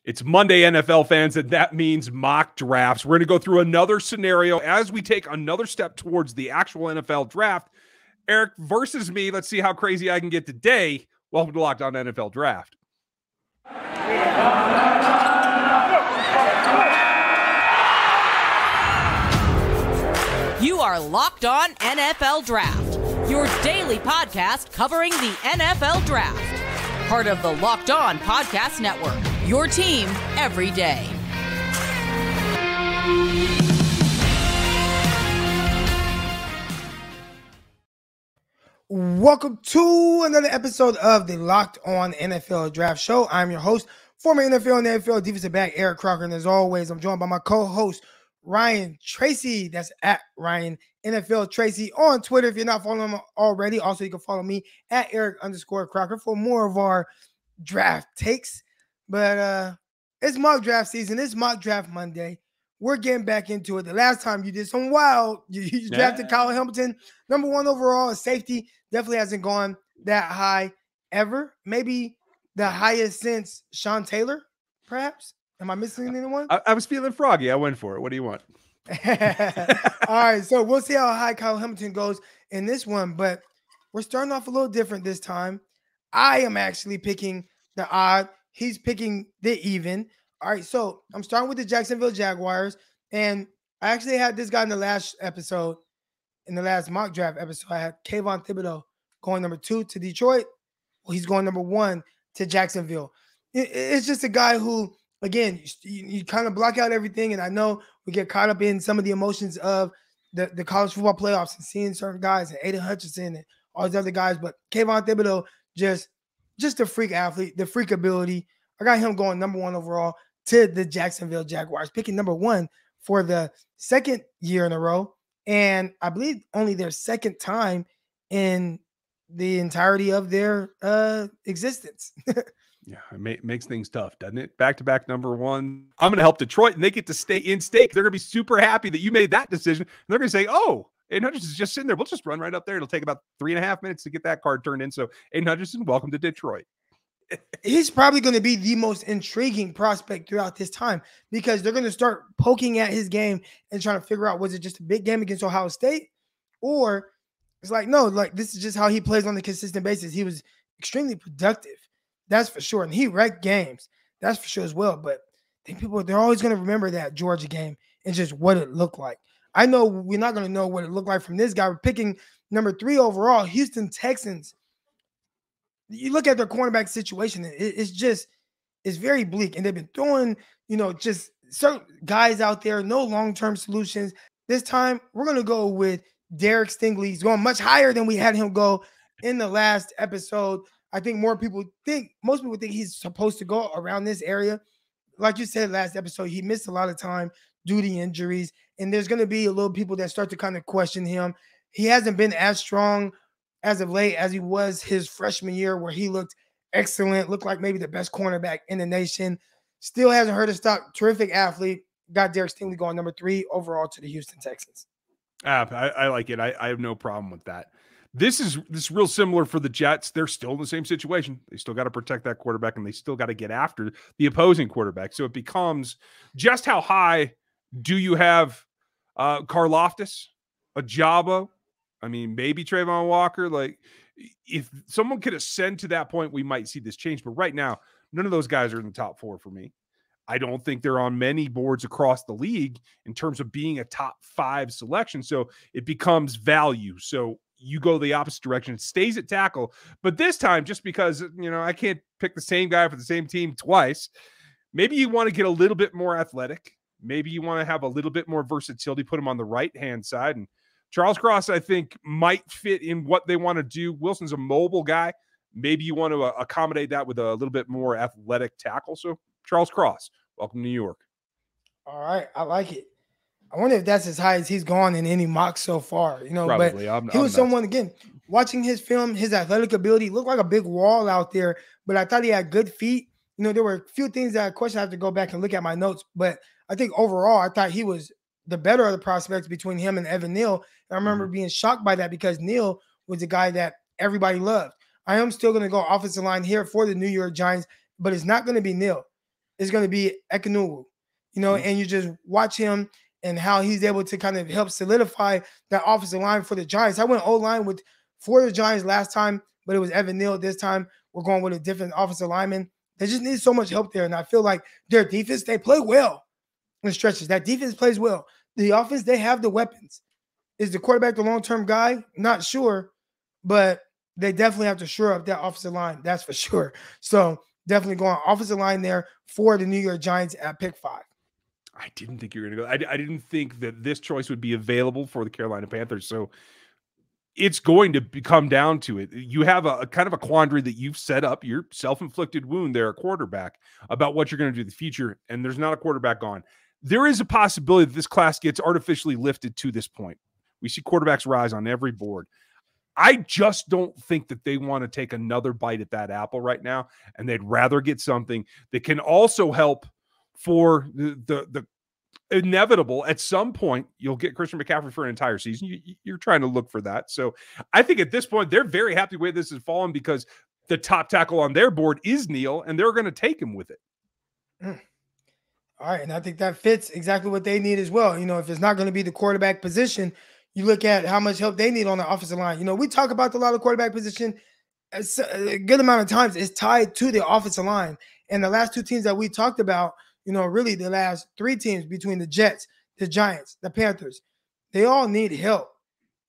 It's Monday, NFL fans, and that means mock drafts. We're going to go through another scenario as we take another step towards the actual NFL draft. Eric versus me. Let's see how crazy I can get today. Welcome to Locked On NFL Draft. You are Locked On NFL Draft, your daily podcast covering the NFL Draft. Part of the Locked On Podcast Network, your team every day. Welcome to another episode of the Locked On NFL Draft Show. I'm your host, former NFL and NFL defensive back Eric Crocker, and as always, I'm joined by my co-host, Ryan Tracy. That's at Ryan NFL Tracy on Twitter. If you're not following him already, also you can follow me at Eric_Crocker for more of our draft takes. But it's mock draft season. It's mock draft Monday. We're getting back into it. The last time you did some wild, you drafted Kyle Hamilton, number 1 overall, a safety. Definitely hasn't gone that high ever. Maybe the highest since Sean Taylor, perhaps. Am I missing anyone? I was feeling froggy. I went for it. What do you want? All right, so we'll see how high Kyle Hamilton goes in this one, but we're starting off a little different this time. I am actually picking the odd. He's picking the even. All right, so I'm starting with the Jacksonville Jaguars, and I actually had this guy in the last episode, in the last mock draft episode. I had Kayvon Thibodeuax going number 2 to Detroit. Well, he's going number 1 to Jacksonville. It's just a guy who, again, you kind of block out everything, and I know we get caught up in some of the emotions of the college football playoffs and seeing certain guys, and Aiden Hutchinson and all these other guys, but Kayvon Thibodeuax, just a freak athlete, the freak ability. I got him going number 1 overall to the Jacksonville Jaguars, picking number 1 for the second year in a row, and I believe only their second time in the entirety of their existence. Yeah, it makes things tough, doesn't it? Back-to-back number 1. I'm going to help Detroit, and they get to stay in state. They're going to be super happy that you made that decision. And they're going to say, oh, Aiden Hutchinson is just sitting there. We'll just run right up there. It'll take about 3.5 minutes to get that card turned in. So, Aiden Hutchinson, welcome to Detroit. He's probably going to be the most intriguing prospect throughout this time because they're going to start poking at his game and trying to figure out, was it just a big game against Ohio State? Or it's like, no, like this is just how he plays on a consistent basis. He was extremely productive. That's for sure. And he wrecked games. That's for sure as well. But I think they're always going to remember that Georgia game and just what it looked like. I know we're not going to know what it looked like from this guy. We're picking number 3 overall, Houston Texans. You look at their cornerback situation, it's very bleak. And they've been throwing, just certain guys out there, no long-term solutions. This time, we're going to go with Derrick Stingley. He's going much higher than we had him go in the last episode. I think most people think he's supposed to go around this area. Like you said last episode, he missed a lot of time due to injuries. And there's going to be a little people that start to kind of question him. He hasn't been as strong as of late as he was his freshman year, where he looked excellent, looked like maybe the best cornerback in the nation. Still hasn't hurt his stock. Terrific athlete. Got Derrick Stingley going number 3 overall to the Houston Texans. I like it. I have no problem with that. This is real similar for the Jets. They're still in the same situation. They still got to protect that quarterback, and they still got to get after the opposing quarterback. So it becomes just how high do you have Karlaftis, Ojabo? I mean, maybe Trayvon Walker. Like, if someone could ascend to that point, we might see this change. But right now, none of those guys are in the top 4 for me. I don't think they're on many boards across the league in terms of being a top 5 selection. So it becomes value. So you go the opposite direction. It stays at tackle. But this time, just because, I can't pick the same guy for the same team twice, maybe you want to get a little bit more athletic. Maybe you want to have a little bit more versatility, put him on the right-hand side. And Charles Cross, I think, might fit in what they want to do. Wilson's a mobile guy. Maybe you want to accommodate that with a little bit more athletic tackle. So Charles Cross, welcome to New York. All right. I like it. I wonder if that's as high as he's gone in any mock so far, Probably. But he was someone, again, watching his film, his athletic ability looked like a big wall out there, but I thought he had good feet. There were a few things that I question. I have to go back and look at my notes, but I think overall, I thought he was the better of the prospects between him and Evan Neal. And I remember being shocked by that because Neal was a guy that everybody loved. I am still going to go offensive line here for the New York Giants, but it's not going to be Neal. is going to be Ekenulu, and you just watch him and how he's able to kind of help solidify that offensive line for the Giants. I went O-line for the Giants last time, but it was Evan Neal this time. We're going with a different offensive lineman. They just need so much help there, and I feel like their defense, they play well in stretches. That defense plays well. The offense, they have the weapons. Is the quarterback the long-term guy? Not sure, but they definitely have to shore up that offensive line. That's for sure. So definitely going offensive line there for the New York Giants at pick 5. I didn't think you were going to go. I didn't think that this choice would be available for the Carolina Panthers. So it's going to come down to it. You have a kind of a quandary that you've set up, your self-inflicted wound there, a quarterback, about what you're going to do in the future, and there's not a quarterback on. There is a possibility that this class gets artificially lifted to this point. We see quarterbacks rise on every board. I just don't think that they want to take another bite at that apple right now, and they'd rather get something that can also help for the inevitable. At some point, you'll get Christian McCaffrey for an entire season. You're trying to look for that. So I think at this point, they're very happy the way this has fallen because the top tackle on their board is Neal, and they're going to take him with it. All right, and I think that fits exactly what they need as well. If it's not going to be the quarterback position, you look at how much help they need on the offensive line. We talk about a lot of quarterback position. A good amount of times is tied to the offensive line. And the last 2 teams that we talked about, really the last 3 teams between the Jets, the Giants, the Panthers, they all need help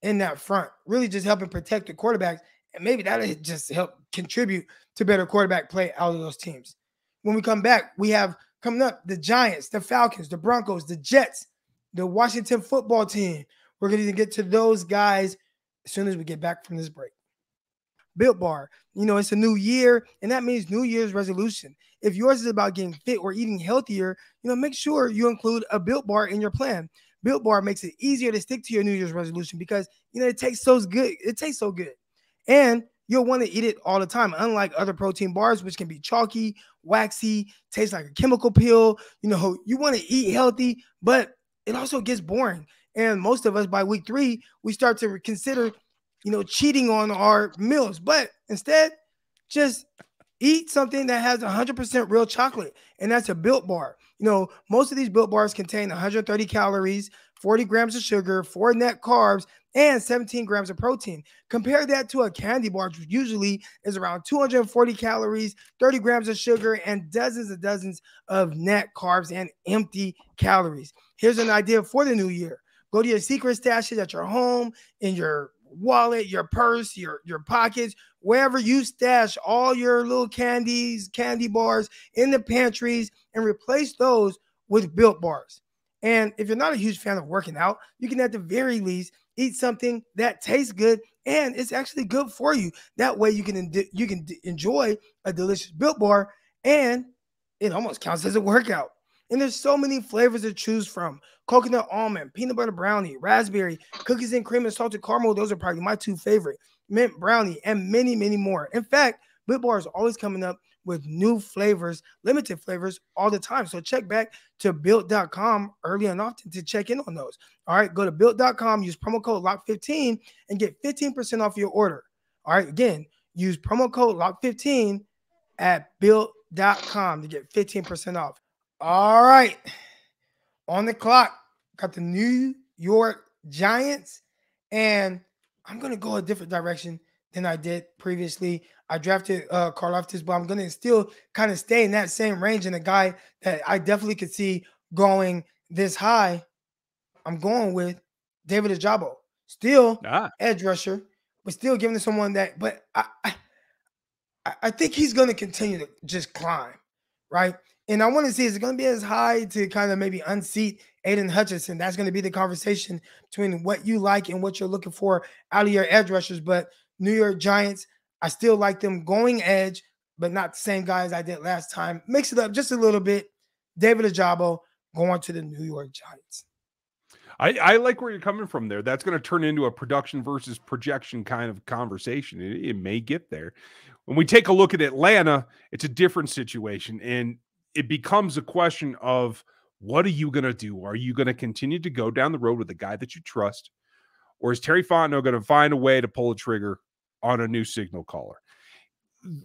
in that front, really just helping protect the quarterbacks. And maybe that'll just help contribute to better quarterback play out of those teams. When we come back, we have coming up the Giants, the Falcons, the Broncos, the Jets, the Washington football team. We're going to get to those guys as soon as we get back from this break. Built Bar, it's a new year, and that means New Year's resolution. If yours is about getting fit or eating healthier, make sure you include a Built Bar in your plan. Built Bar makes it easier to stick to your New Year's resolution because, it tastes so good. It tastes so good. And you'll want to eat it all the time, unlike other protein bars, which can be chalky, waxy, taste like a chemical pill. You want to eat healthy, but it also gets boring. And most of us, by week 3, we start to consider, cheating on our meals. But instead, just eat something that has 100% real chocolate, and that's a Built Bar. Most of these Built Bars contain 130 calories, 40 grams of sugar, 4 net carbs, and 17 grams of protein. Compare that to a candy bar, which usually is around 240 calories, 30 grams of sugar, and dozens and dozens of net carbs and empty calories. Here's an idea for the new year. Go to your secret stashes at your home, in your wallet, your purse, your pockets, wherever you stash all your little candies, candy bars in the pantries, and replace those with Built Bars. And if you're not a huge fan of working out, you can at the very least eat something that tastes good and it's actually good for you. That way you can enjoy a delicious Built Bar, and it almost counts as a workout. And there's so many flavors to choose from. Coconut almond, peanut butter brownie, raspberry, cookies and cream and salted caramel. Those are probably my 2 favorite. Mint brownie, and many, many more. In fact, Built Bar is always coming up with new flavors, limited flavors all the time. So check back to Built.com early and often to check in on those. All right, go to Built.com, use promo code LOCK15 and get 15% off your order. All right, again, use promo code LOCK15 at Built.com to get 15% off. All right, on the clock, got the New York Giants, and I'm going to go a different direction than I did previously. I drafted Karlaftis, but I'm going to still kind of stay in that same range, and a guy that I definitely could see going this high, I'm going with David Ojabo. Still edge rusher, but still giving to someone that, but I think he's going to continue to just climb, right? And I want to see, is it going to be as high to kind of maybe unseat Aiden Hutchinson? That's going to be the conversation between what you like and what you're looking for out of your edge rushers. But New York Giants, I still like them going edge, but not the same guy as I did last time. Mix it up just a little bit. David Ojabo going to the New York Giants. I like where you're coming from there. That's going to turn into a production versus projection kind of conversation. It may get there. When we take a look at Atlanta, it's a different situation. And it becomes a question of, what are you going to do? Are you going to continue to go down the road with a guy that you trust? Or is Terry Fontenot going to find a way to pull a trigger on a new signal caller?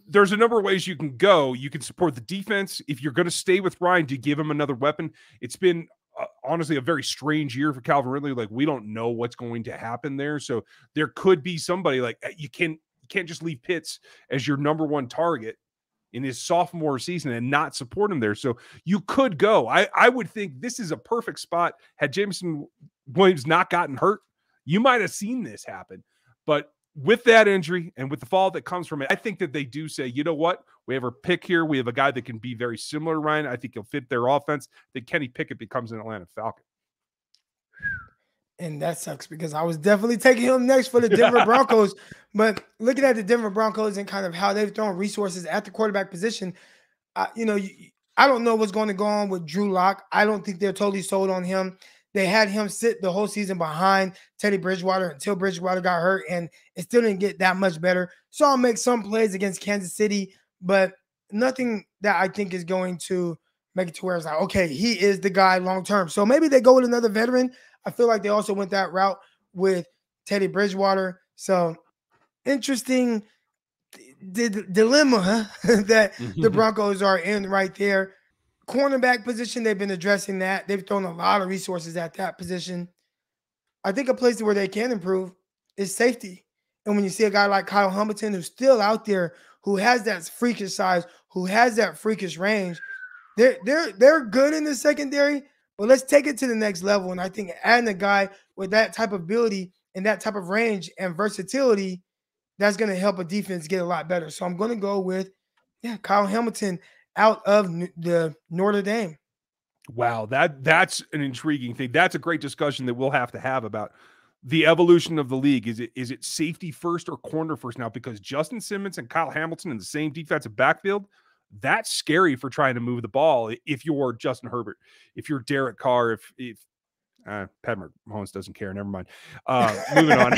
there's a number of ways you can go. You can support the defense. If you're going to stay with Ryan, do you give him another weapon? It's been honestly a very strange year for Calvin Ridley. Like, we don't know what's going to happen there. So there could be somebody like you can't just leave Pitts as your number one target in his sophomore season and not support him there. So you could go. I would think this is a perfect spot. Had Jameson Williams not gotten hurt, you might have seen this happen. But with that injury and with the fall that comes from it, I think that they do say, you know what? We have our pick here. We have a guy that can be very similar to Ryan. I think he'll fit their offense. That Kenny Pickett becomes an Atlanta Falcon. And that sucks because I was definitely taking him next for the Denver Broncos. But looking at the Denver Broncos and kind of how they've thrown resources at the quarterback position, I don't know what's going to go on with Drew Lock. I don't think they're totally sold on him. They had him sit the whole season behind Teddy Bridgewater until Bridgewater got hurt, and it still didn't get that much better. So I'll make some plays against Kansas City, but nothing that I think is going to make it to where it's like, okay, he is the guy long term. So maybe they go with another veteran. I feel like they also went that route with Teddy Bridgewater. So interesting dilemma that the Broncos are in right there. Cornerback position, they've been addressing that. They've thrown a lot of resources at that position. I think a place where they can improve is safety. And when you see a guy like Kyle Hamilton who's still out there, who has that freakish size, who has that freakish range, they're good in the secondary, but let's take it to the next level. And I think adding a guy with that type of ability and that type of range and versatility, that's going to help a defense get a lot better. So I'm going to go with, Kyle Hamilton out of the Notre Dame. Wow, that's an intriguing thing. That's a great discussion that we'll have to have about the evolution of the league. Is it safety first or corner first now? Because Justin Simmons and Kyle Hamilton in the same defensive backfield, that's scary for trying to move the ball. If you're Justin Herbert, if you're Derek Carr, if Pat Mahomes doesn't care, never mind. Moving on.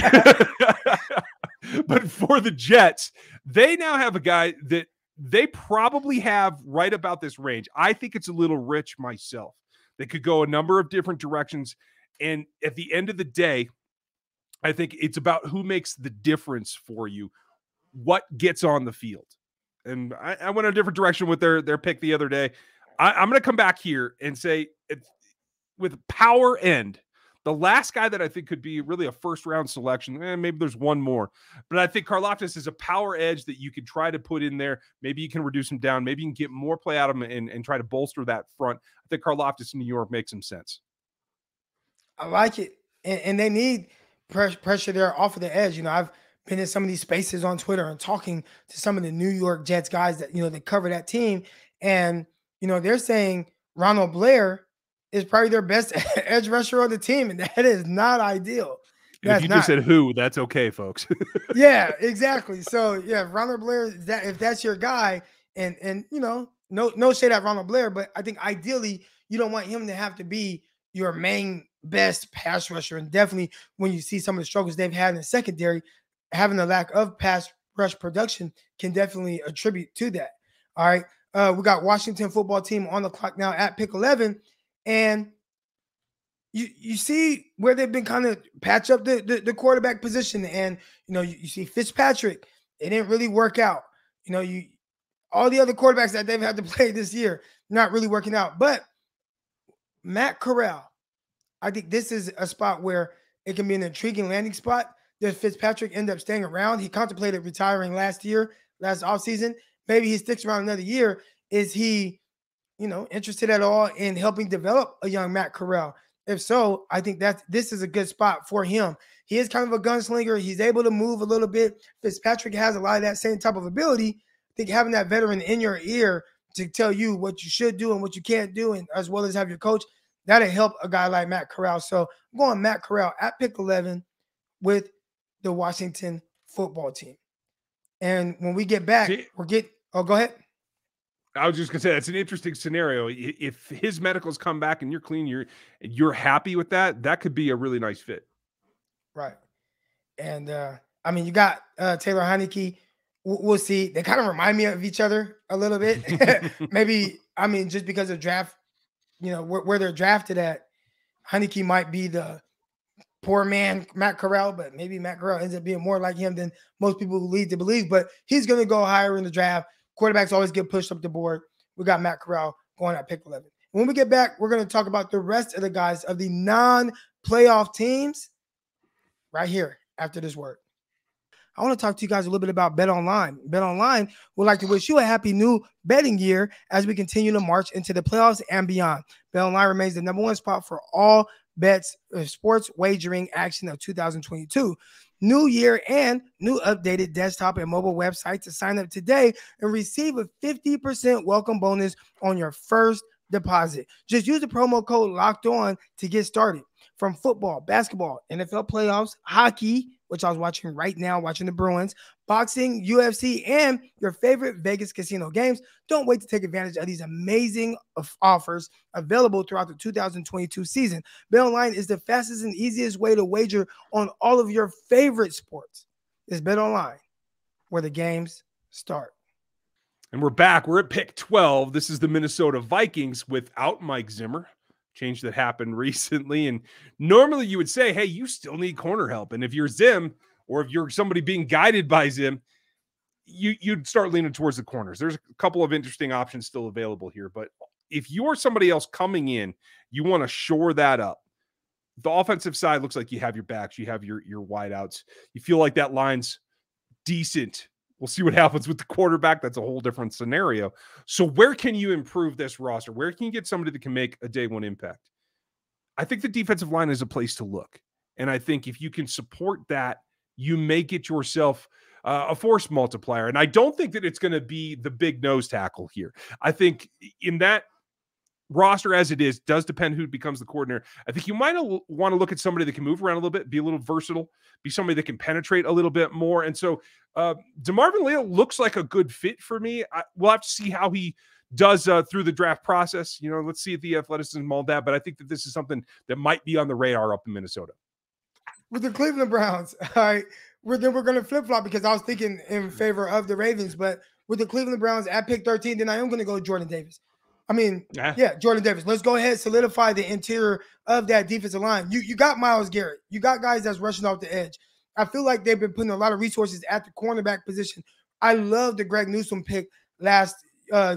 But for the Jets, they now have a guy that they probably have right about this range. I think it's a little rich myself. They could go a number of different directions. And at the end of the day, I think it's about who makes the difference for you, what gets on the field. And I went a different direction with their pick the other day. I'm going to come back here and say, with power end, the last guy that I think could be really a first-round selection, maybe there's one more, but I think Karlaftis is a power edge that you could try to put in there. Maybe you can reduce him down. Maybe you can get more play out of him and try to bolster that front. I think Karlaftis in New York makes some sense. I like it. And they need pressure there off of the edge. I've been in some of these spaces on Twitter and talking to some of the New York Jets guys that, that cover that team. And, they're saying Ronald Blair is probably their best edge rusher on the team, and that is not ideal. If you just said who, that's okay, folks. Yeah, exactly. So Ronald Blair, if that's your guy, and no shade at Ronald Blair, but I think ideally you don't want him to have to be your main best pass rusher. And definitely when you see some of the struggles they've had in the secondary, having a lack of pass rush production can definitely attribute to that. All right. We got Washington football team on the clock now at pick 11. And you see where they've been kind of patch up the quarterback position. And, you see Fitzpatrick, it didn't really work out. All the other quarterbacks that they've had to play this year, not really working out. But Matt Corral, I think this is a spot where it can be an intriguing landing spot. Does Fitzpatrick end up staying around? He contemplated retiring last offseason. Maybe he sticks around another year. Is he interested at all in helping develop a young Matt Corral? If so, I think this is a good spot for him. He is kind of a gunslinger. He's able to move a little bit. Fitzpatrick has a lot of that same type of ability. I think having that veteran in your ear to tell you what you should do and what you can't do, and as well as have your coach, that'll help a guy like Matt Corral. So I'm going Matt Corral at pick 11 with the Washington football team. And when we get back, go ahead. I was just gonna say that's an interesting scenario. If his medicals come back and you're clean, you're happy with that, that could be a really nice fit. Right. And you got Taylor Heineke. We'll see. They kind of remind me of each other a little bit. Maybe, just because of draft, where they're drafted at, Heineke might be the poor man Matt Corral, but maybe Matt Corral ends up being more like him than most people lead to believe. But he's going to go higher in the draft. Quarterbacks always get pushed up the board. We got Matt Corral going at pick 11. When we get back, we're going to talk about the rest of the guys of the non-playoff teams right here after this word. I want to talk to you guys a little bit about BetOnline. BetOnline would like to wish you a happy new betting year as we continue to march into the playoffs and beyond. BetOnline remains the number one spot for all bets, sports wagering action of 2022. New year and new updated desktop and mobile website to sign up today and receive a 50% welcome bonus on your first deposit. Just use the promo code Locked On to get started. From football, basketball, NFL playoffs, hockey, which I was watching right now, watching the Bruins, boxing, UFC, and your favorite Vegas casino games. Don't wait to take advantage of these amazing offers available throughout the 2022 season. BetOnline is the fastest and easiest way to wager on all of your favorite sports. It's BetOnline, where the games start. And we're back. We're at pick 12. This is the Minnesota Vikings without Mike Zimmer. Change that happened recently. And normally you would say, hey, you still need corner help. And if you're Zim, or if you're somebody being guided by Zim, you'd start leaning towards the corners. There's a couple of interesting options still available here. But if you're somebody else coming in, you want to shore that up. The offensive side looks like you have your backs, you have your wideouts. You feel like that line's decent. We'll see what happens with the quarterback. That's a whole different scenario. So where can you improve this roster? Where can you get somebody that can make a day one impact? I think the defensive line is a place to look. And I think if you can support that, you may get yourself a force multiplier. And I don't think that it's going to be the big nose tackle here. I think in that roster as it is, does depend who becomes the coordinator. I think you might want to look at somebody that can move around a little bit, be a little versatile, be somebody that can penetrate a little bit more. And so DeMarvin Leal looks like a good fit for me. We'll have to see how he does through the draft process. You know, let's see if the athleticism and all that. But I think that this is something that might be on the radar up in Minnesota. With the Cleveland Browns, all right, we're going to flip-flop because I was thinking in favor of the Ravens. But with the Cleveland Browns at pick 13, then I am going to go Jordan Davis. I mean, Jordan Davis. Let's go ahead, solidify the interior of that defensive line. You got Myles Garrett. You got guys that's rushing off the edge. I feel like they've been putting a lot of resources at the cornerback position. I love the Greg Newsome pick last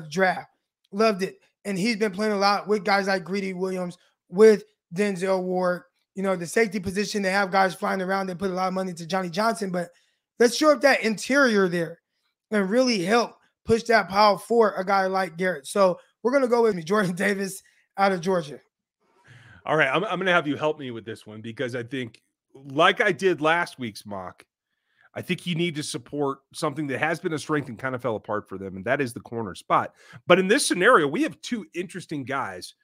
draft. Loved it. And he's been playing a lot with guys like Greedy Williams, with Denzel Ward. You know, the safety position, they have guys flying around. They put a lot of money into Johnny Johnson. But let's shore up that interior there and really help push that pile for a guy like Garrett. So we're going to go with Jordan Davis out of Georgia. All right. I'm going to have you help me with this one because I think, like I did last week's mock, I think you need to support something that has been a strength and kind of fell apart for them, and that is the corner spot. But in this scenario, we have two interesting guys.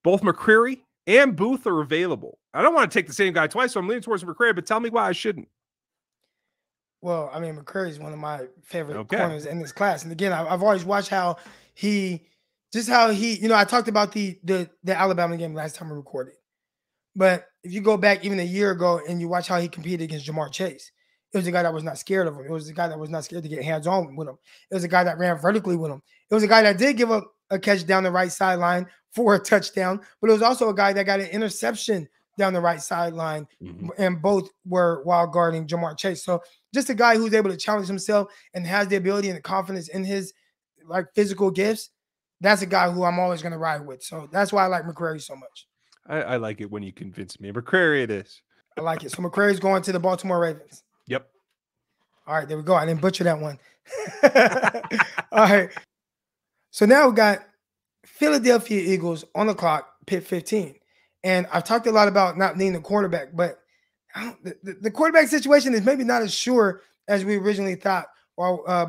Both McCreary and Booth are available. I don't want to take the same guy twice, so I'm leaning towards McCreary, but tell me why I shouldn't. Well, I mean, McCreary is one of my favorite corners in this class. And again, I've always watched how he, you know, I talked about the Alabama game last time we recorded. But if you go back even a year ago and you watch how he competed against Jamar Chase, it was a guy that was not scared of him. It was a guy that was not scared to get hands-on with him. It was a guy that ran vertically with him. It was a guy that did give up a catch down the right sideline for a touchdown, but it was also a guy that got an interception down the right sideline, and both were while guarding Jamar Chase. So just a guy who's able to challenge himself and has the ability and the confidence in his like physical gifts. That's a guy who I'm always going to ride with. So that's why I like McCreary so much. I like it when you convince me. McCreary it is. I like it. So McCreary's going to the Baltimore Ravens. Yep. All right, there we go. I didn't butcher that one. All right. So now we got Philadelphia Eagles on the clock, pick 15. And I've talked a lot about not needing a quarterback, but the quarterback situation is maybe not as sure as we originally thought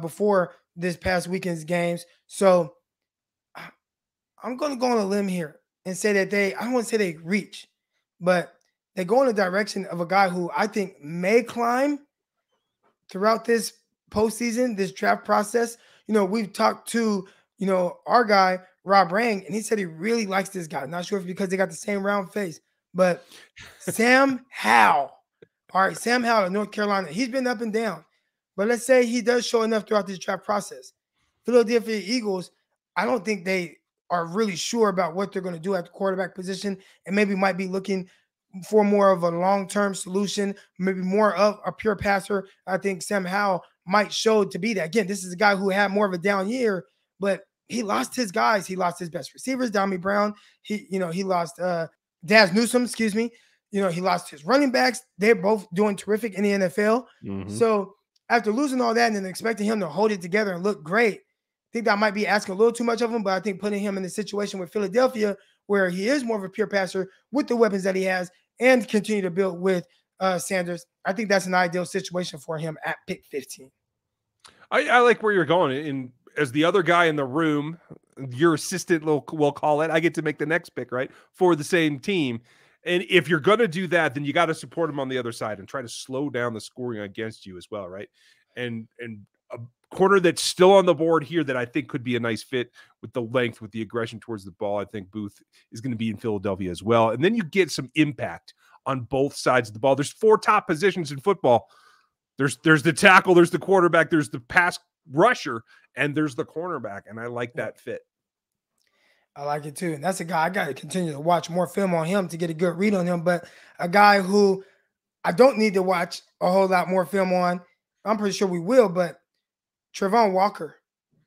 before this past weekend's games. So I'm going to go on a limb here and say that I don't want to say they reach, but they go in the direction of a guy who I think may climb throughout this postseason, this draft process. You know, we've talked to, you know, our guy, Rob Rang, and he said he really likes this guy. Not sure if because they got the same round face, but Sam Howell. All right, Sam Howell of North Carolina. He's been up and down, but let's say he does show enough throughout this draft process. Philadelphia Eagles, I don't think they are really sure about what they're going to do at the quarterback position, and maybe might be looking for more of a long-term solution, maybe more of a pure passer, I think Sam Howell might show to be that. Again, this is a guy who had more of a down year, but he lost his guys. He lost his best receivers, Dami Brown. He lost Daz Newsome, excuse me. He lost his running backs. They're both doing terrific in the NFL. So after losing all that and then expecting him to hold it together and look great, I think that might be asking a little too much of him, but I think putting him in the situation with Philadelphia where he is more of a pure passer with the weapons that he has and continue to build with Sanders, I think that's an ideal situation for him at pick 15. I like where you're going. And as the other guy in the room, your assistant, we'll call it, I get to make the next pick, right, for the same team. And if you're going to do that, then you got to support him on the other side and try to slow down the scoring against you as well, right? And a corner that's still on the board here that I think could be a nice fit with the length, with the aggression towards the ball. I think Booth is going to be in Philadelphia as well. And then you get some impact on both sides of the ball. There's 4 top positions in football. There's the tackle, there's the quarterback, there's the pass rusher, and there's the cornerback. And I like that fit. I like it too. And that's a guy I got to continue to watch more film on him to get a good read on him. But a guy who I don't need to watch a whole lot more film on, I'm pretty sure we will, but Trevon Walker,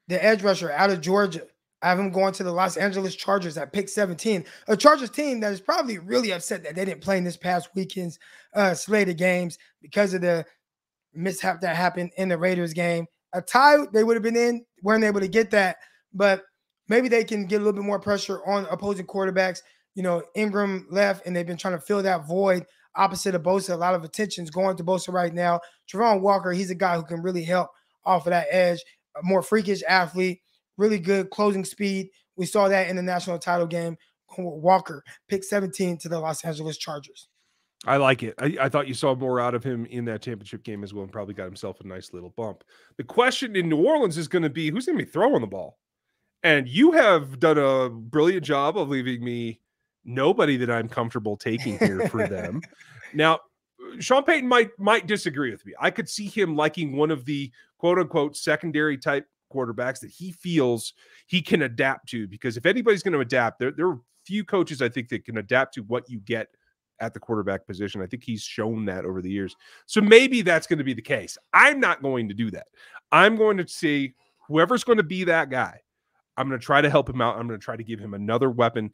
the edge rusher out of Georgia. I have him going to the Los Angeles Chargers at pick 17. A Chargers team that is probably really upset that they didn't play in this past weekend's slate of games because of the mishap that happened in the Raiders game. A tie they would have been in, weren't able to get that, but maybe they can get a little bit more pressure on opposing quarterbacks. Ingram left, and they've been trying to fill that void opposite of Bosa. A lot of attention's going to Bosa right now. Trevon Walker, he's a guy who can really help off of that edge, a more freakish athlete, really good closing speed. We saw that in the national title game. Walker, pick 17 to the Los Angeles Chargers. I like it. I thought you saw more out of him in that championship game as well and probably got himself a nice little bump. The question in New Orleans is going to be, who's going to be throwing the ball? And you have done a brilliant job of leaving me nobody that I'm comfortable taking here for them. Now, Sean Payton might disagree with me. I could see him liking one of the quote-unquote secondary type quarterbacks that he feels he can adapt to, because if anybody's going to adapt, there are few coaches I think that can adapt to what you get at the quarterback position. I think he's shown that over the years. So maybe that's going to be the case. I'm not going to do that. I'm going to see whoever's going to be that guy. I'm going to try to help him out. I'm going to try to give him another weapon.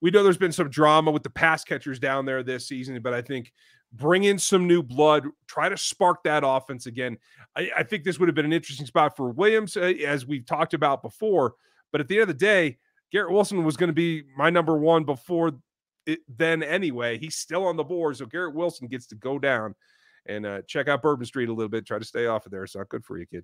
We know there's been some drama with the pass catchers down there this season, but I think bring in some new blood, try to spark that offense again. I think this would have been an interesting spot for Williams, as we've talked about before. But at the end of the day, Garrett Wilson was going to be my number one before then anyway. He's still on the board, so Garrett Wilson gets to go down and check out Bourbon Street a little bit, try to stay off of there. It's not good for you, kid.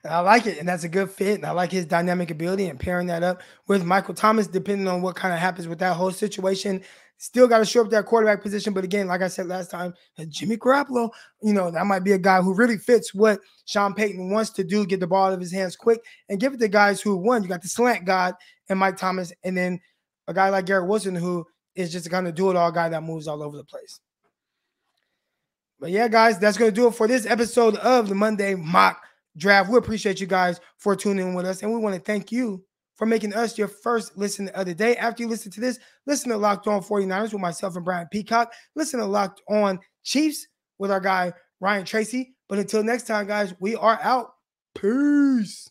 I like it, and that's a good fit. And I like his dynamic ability and pairing that up with Michael Thomas, depending on what kind of happens with that whole situation. Still got to show up that quarterback position. But again, like I said last time, Jimmy Garoppolo, that might be a guy who really fits what Sean Payton wants to do, get the ball out of his hands quick and give it to guys who won. You got the slant god and Mike Thomas, and then a guy like Garrett Wilson, who is just a kind of do-it-all guy that moves all over the place. But yeah, guys, that's going to do it for this episode of the Monday Mock Draft. We appreciate you guys for tuning in with us, and we want to thank you for making us your first listen of the day. After you listen to this, listen to Locked On 49ers with myself and Brian Peacock. Listen to Locked On Chiefs with our guy, Ryan Tracy. But until next time, guys, we are out. Peace.